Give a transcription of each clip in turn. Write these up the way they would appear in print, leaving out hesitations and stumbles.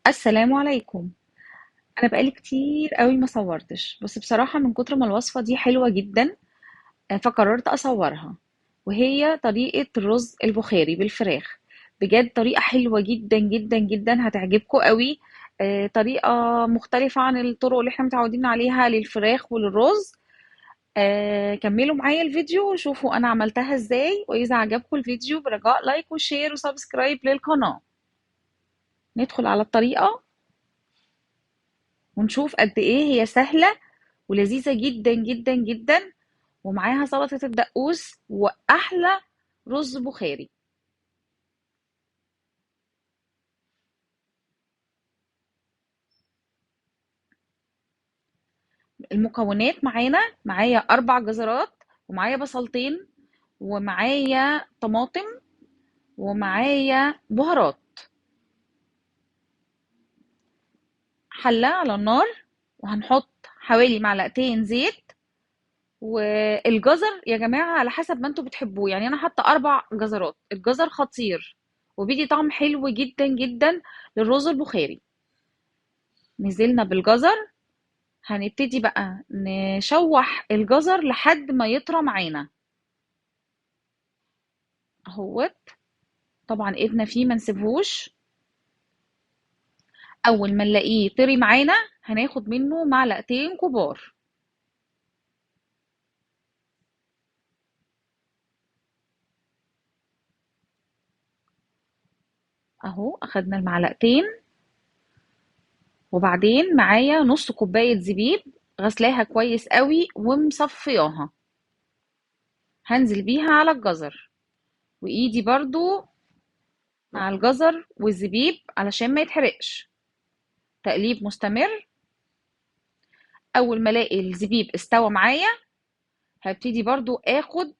السلام عليكم. انا بقالي كتير قوي ما صورتش، بس بصراحة من كتر ما الوصفة دي حلوة جدا فقررت اصورها. وهي طريقة الرز البخاري بالفراخ. بجد طريقة حلوة جدا جدا جدا، هتعجبكم قوي. طريقة مختلفة عن الطرق اللي احنا متعودين عليها للفراخ وللرز. كملوا معايا الفيديو وشوفوا انا عملتها ازاي، واذا عجبكم الفيديو برجاء لايك وشير وسبسكرايب للقناة. ندخل على الطريقة ونشوف قد ايه هي سهلة ولذيذة جدا جدا جدا، ومعاها سلطة الدقوس وأحلى رز بخاري. المكونات معايا 4 جزرات، ومعايا بصلتين، ومعايا طماطم، ومعايا بهارات. حلة على النار، وهنحط حوالي معلقتين زيت. والجزر يا جماعة على حسب ما انتوا بتحبوه، يعني أنا حاطة 4 جزرات. الجزر خطير وبيدي طعم حلو جدا جدا للرز البخاري. نزلنا بالجزر، هنبتدي بقى نشوح الجزر لحد ما يطرى معانا اهوت. طبعا ايدنا فيه ما نسيبهوش. اول ما نلاقيه طري معانا هناخد منه معلقتين كبار. اهو اخدنا المعلقتين. وبعدين معايا نص كوباية زبيب، غسلاها كويس قوي ومصفياها. هنزل بيها على الجزر، وايدي برضو مع الجزر والزبيب علشان ما يتحرقش. تقليب مستمر. اول ما الاقي الزبيب استوى معايا هبتدي برضو اخد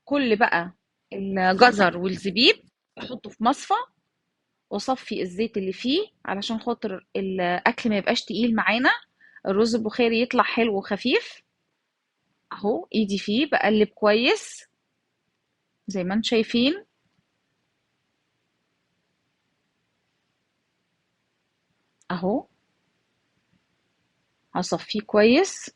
كل بقى الجزر والزبيب، احطه في مصفى واصفي الزيت اللي فيه علشان خاطر الاكل ما يبقاش تقيل معانا، الرز البخاري يطلع حلو وخفيف. اهو ايدي فيه بقلب كويس زي ما انتم شايفين. اهو هصفيه كويس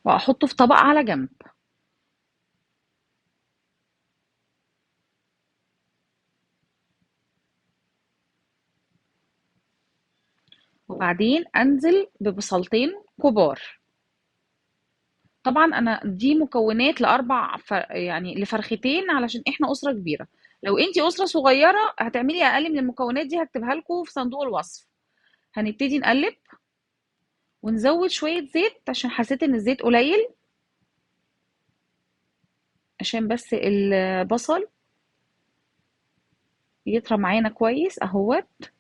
واحطه في طبق على جنب. وبعدين انزل ببصلتين كبار. طبعا انا دي مكونات يعني لفرختين علشان احنا اسره كبيره. لو انتي اسره صغيره هتعملي اقل من المكونات دي، هكتبها لكم في صندوق الوصف. هنبتدي نقلب ونزود شويه زيت عشان حسيت ان الزيت قليل، عشان بس البصل يطرى معانا كويس اهوت.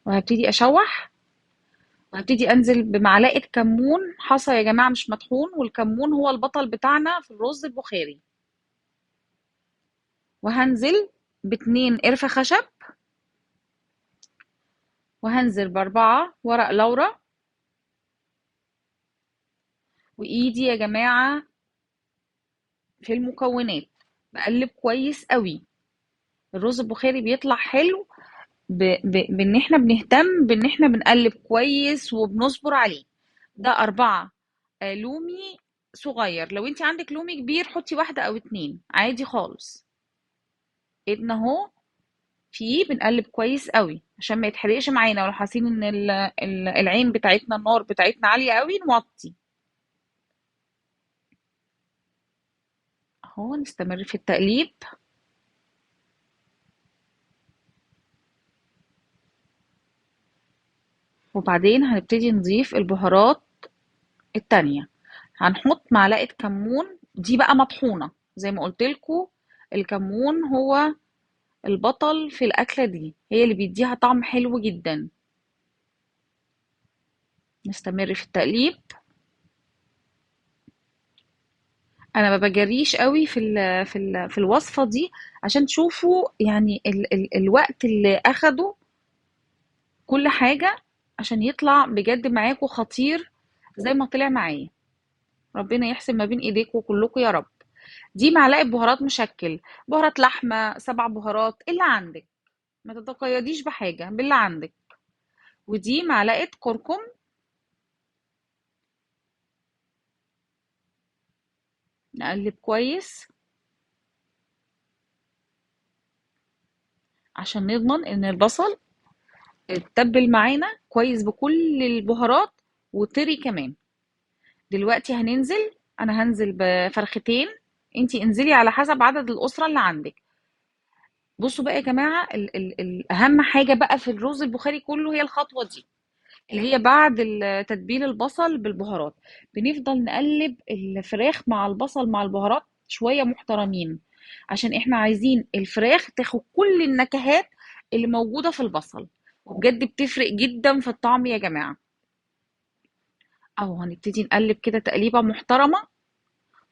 وهبتدي اشوح، وهبتدي انزل بمعلقه كمون حصى يا جماعه مش مطحون، والكمون هو البطل بتاعنا في الرز البخاري. وهنزل ب2 قرفة خشب، وهنزل ب4 ورق لورا. وايدي يا جماعة في المكونات بقلب كويس قوي. الرز البخاري بيطلع حلو بان احنا بنهتم بان احنا بنقلب كويس وبنصبر عليه. ده 4 لومي صغير. لو انت عندك لومي كبير حطي واحدة او 2 عادي خالص. ايدنا اهو فيه بنقلب كويس قوي عشان ما يتحرقش معانا، ولو حاسين ان العين بتاعتنا النار بتاعتنا عالية قوي نوطي. اهو نستمر في التقليب. وبعدين هنبتدي نضيف البهارات التانية. هنحط معلقة كمون دي بقى مطحونة زي ما قلت لكم. الكمون هو البطل في الأكلة دي، هي اللي بيديها طعم حلو جدا. نستمر في التقليب. انا ما بجريش قوي في الوصفة دي عشان تشوفوا يعني الوقت اللي اخده كل حاجة عشان يطلع بجد معاكم خطير زي ما طلع معايا. ربنا يحسن ما بين ايديكم كلكم يا رب. دي معلقه بهارات مشكل، بهارات لحمه، 7 بهارات اللي عندك، ما تتقيديش بحاجه باللي عندك. ودي معلقه كركم. نقلب كويس عشان نضمن ان البصل اتبل معانا كويس بكل البهارات وطري كمان. دلوقتي هننزل، انا هنزل بفرختين، انتي انزلي على حسب عدد الاسره اللي عندك. بصوا بقى يا جماعه، اهم حاجه بقى في الرز البخاري كله هي الخطوه دي، اللي هي بعد تتبيل البصل بالبهارات. بنفضل نقلب الفراخ مع البصل مع البهارات شويه محترمين، عشان احنا عايزين الفراخ تاخد كل النكهات اللي موجوده في البصل، وبجد بتفرق جدا في الطعم يا جماعه. اهو هنبتدي نقلب كده تقليبه محترمه.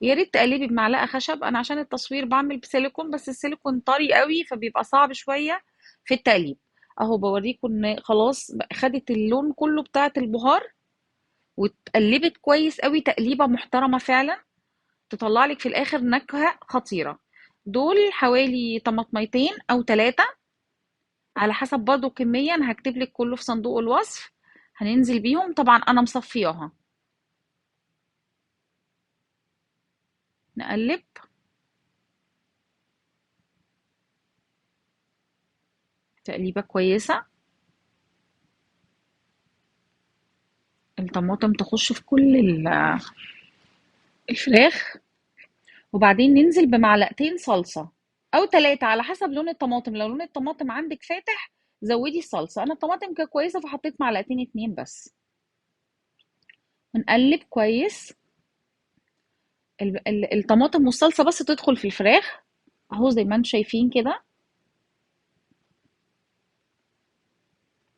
ويا ريت تقلبي بمعلقه خشب، انا عشان التصوير بعمل بسيليكون، بس السيليكون طري قوي فبيبقى صعب شويه في التقليب. اهو بوريكم ان خلاص خدت اللون كله بتاعه البهار، واتقلبت كويس قوي تقليبه محترمه فعلا، تطلع لك في الاخر نكهه خطيره. دول حوالي طماطميتين او 3، على حسب برضو الكميه، انا هكتب لك كله في صندوق الوصف. هننزل بيهم، طبعا انا مصفياها. نقلب تقليبه كويسه، الطماطم تخش في كل الفراخ. وبعدين ننزل بمعلقتين صلصة أو 3 على حسب لون الطماطم، لو لون الطماطم عندك فاتح زودي الصلصة، أنا الطماطم كانت كويسة فحطيت معلقتين 2 بس. ونقلب كويس، الطماطم والصلصة بس تدخل في الفراخ، أهو زي ما انتم شايفين كده،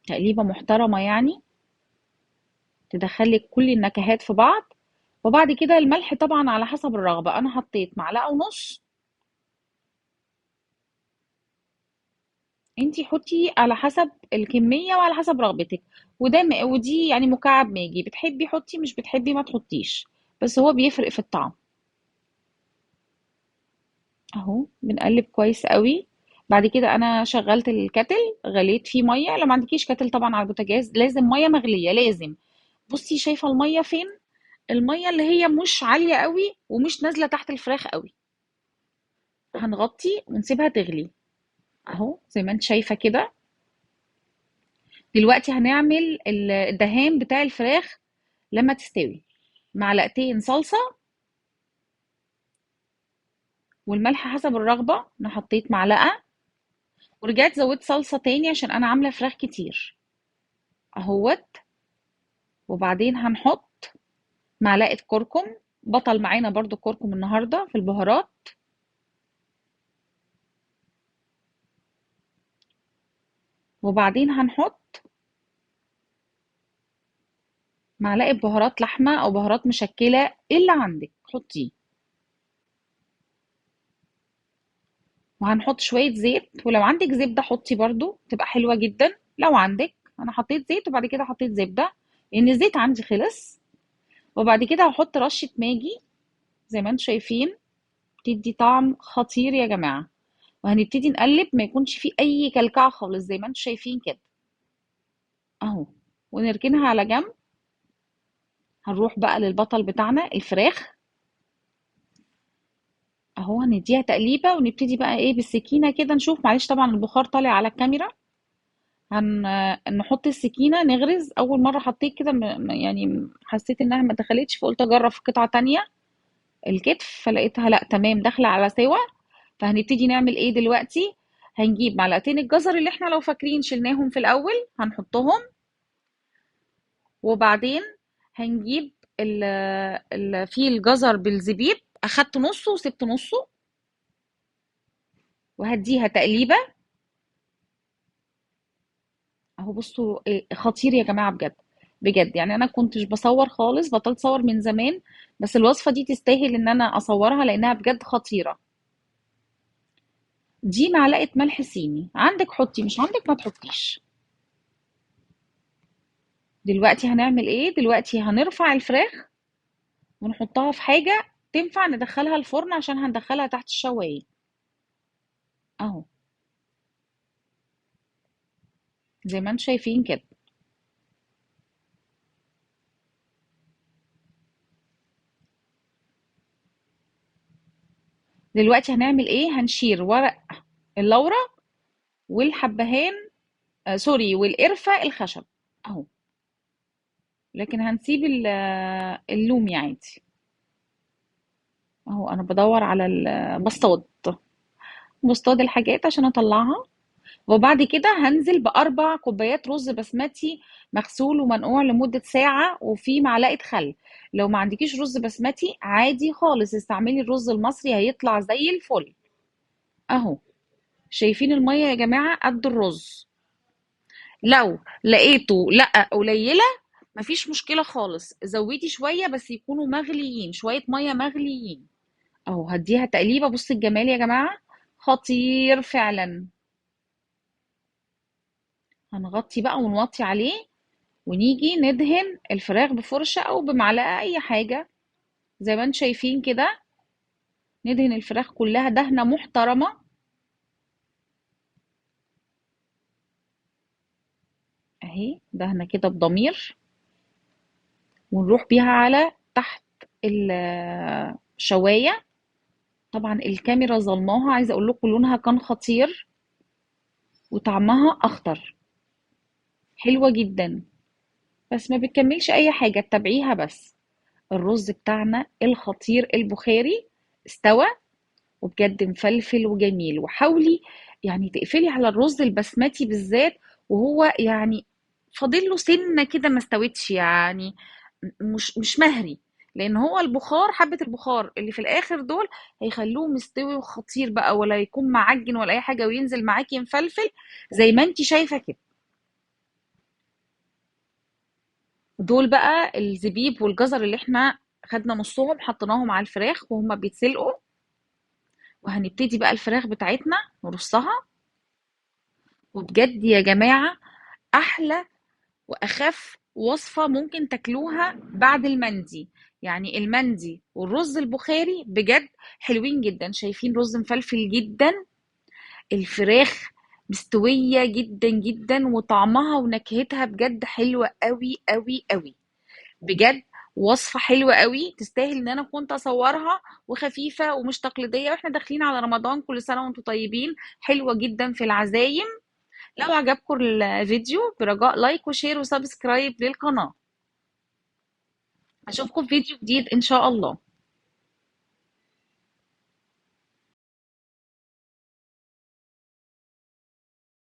تقليبة محترمة يعني، تدخلك كل النكهات في بعض. وبعد كده الملح طبعا على حسب الرغبة، أنا حطيت معلقة ونص، انتي حطي على حسب الكمية وعلى حسب رغبتك. ودي يعني مكعب ماجي، بتحبي حطي، مش بتحبي ما تحطيش، بس هو بيفرق في الطعم. اهو بنقلب كويس قوي. بعد كده انا شغلت الكتل، غليت فيه ميه، لو ما عندكيش كتل طبعا على البوتاجاز لازم ميه مغليه لازم. بصي شايفه الميه فين؟ الميه اللي هي مش عاليه قوي ومش نازله تحت الفراخ قوي. هنغطي ونسيبها تغلي، اهو زي ما انت شايفه كده. دلوقتي هنعمل الدهان بتاع الفراخ لما تستوي. معلقتين صلصة، والملح حسب الرغبة، انا حطيت معلقة ورجعت زودت صلصة تاني عشان انا عاملة فراخ كتير، اهوت. وبعدين هنحط معلقة كركم، بطل معانا برضو كركم النهاردة في البهارات. وبعدين هنحط معلقة بهارات لحمة او بهارات مشكلة اللي عندك حطيه. وهنحط شوية زيت، ولو عندك زبدة حطي برضو تبقى حلوة جدا لو عندك. انا حطيت زيت وبعد كده حطيت زبدة لان الزيت عندي خلص. وبعد كده هحط رشة ماجي زي ما انتم شايفين، بتدي طعم خطير يا جماعة. وهنبتدي نقلب ما يكونش فيه اي كلكعة خالص زي ما انتم شايفين كده، اهو. ونركنها على جنب. هنروح بقى للبطل بتاعنا الفراخ، اهو هنديها تقليبة ونبتدي بقى ايه بالسكينة كده نشوف، معلش طبعا البخار طالع على الكاميرا. نحط السكينة نغرز، اول مرة حطيت كده يعني حسيت انها ما دخلتش فقلت اجرب في قطعة تانية الكتف، فلقيتها لا تمام داخلة على سوا. فهنبتدي نعمل ايه دلوقتي؟ هنجيب معلقتين الجزر اللي احنا لو فاكرين شلناهم في الاول هنحطهم. وبعدين هنجيب في الجزر بالزبيب، اخدت نصه وسبت نصه، وهديها تقليبة. اهو بصوا إيه خطير يا جماعة بجد. بجد يعني انا كنتش بصور خالص، بطلت صور من زمان، بس الوصفة دي تستاهل ان انا اصورها لانها بجد خطيرة. دي معلقة ملح صيني، عندك حطي مش عندك ما تحطيش. دلوقتي هنعمل ايه؟ دلوقتي هنرفع الفراخ ونحطها في حاجة تنفع ندخلها الفرن عشان هندخلها تحت الشواية. اهو زي ما انتم شايفين كده. دلوقتي هنعمل ايه؟ هنشير ورق اللورة والحبهان، سوري، والقرفة الخشب اهو. لكن هنسيب اللومي عادي. اهو انا بدور على بصطاد الحاجات عشان اطلعها. وبعد كده هنزل بأربع كوبايات رز بسمتي مغسول ومنقوع لمدة ساعة وفي معلقة خل. لو ما عندكيش رز بسمتي عادي خالص استعملي الرز المصري هيطلع زي الفل. اهو شايفين المية يا جماعة قد الرز. لو لقيته لا قليلة مفيش مشكلة خالص، زودي شوية بس يكونوا مغليين، شوية مية مغليين. اهو هديها تقليبة. بص الجمال يا جماعة، خطير فعلا. هنغطي بقى ونوطي عليه، ونيجي ندهن الفراخ بفرشة او بمعلقة اي حاجة زي ما انتم شايفين كده. ندهن الفراخ كلها دهنة محترمة اهي، دهنة كده بضمير. ونروح بيها على تحت الشواية. طبعا الكاميرا ظلماها، عايزة اقول لكم لونها كان خطير وطعمها اخضر، حلوة جدا. بس ما بتكملش اي حاجة، تتابعيها بس. الرز بتاعنا الخطير البخاري استوى وبجد مفلفل وجميل. وحاولي يعني تقفلي على الرز البسمتي بالذات وهو يعني فاضل له سنة كده ما استوتش يعني، مش مهري. لان هو البخار، حبة البخار اللي في الاخر دول هيخلوه مستوي وخطير بقى، ولا يكون معجن ولا اي حاجة وينزل معاكي مفلفل زي ما انتي شايفة كده. دول بقى الزبيب والجزر اللي احنا خدنا نصهم حطيناهم على الفراخ وهما بيتسلقوا. وهنبتدي بقى الفراخ بتاعتنا نرصها. وبجد يا جماعة أحلى وأخف وصفة ممكن تاكلوها بعد المندي. يعني المندي والرز البخاري بجد حلوين جدا. شايفين رز مفلفل جدا، الفراخ مستوية جدا جدا، وطعمها ونكهتها بجد حلوة قوي قوي قوي. بجد وصفة حلوة قوي تستاهل ان انا كنت اصورها، وخفيفة ومش تقليدية، واحنا داخلين على رمضان، كل سنة وانتم طيبين. حلوة جدا في العزايم. لو عجبكم الفيديو برجاء لايك وشير وسبسكرايب للقناة. اشوفكم في فيديو جديد ان شاء الله.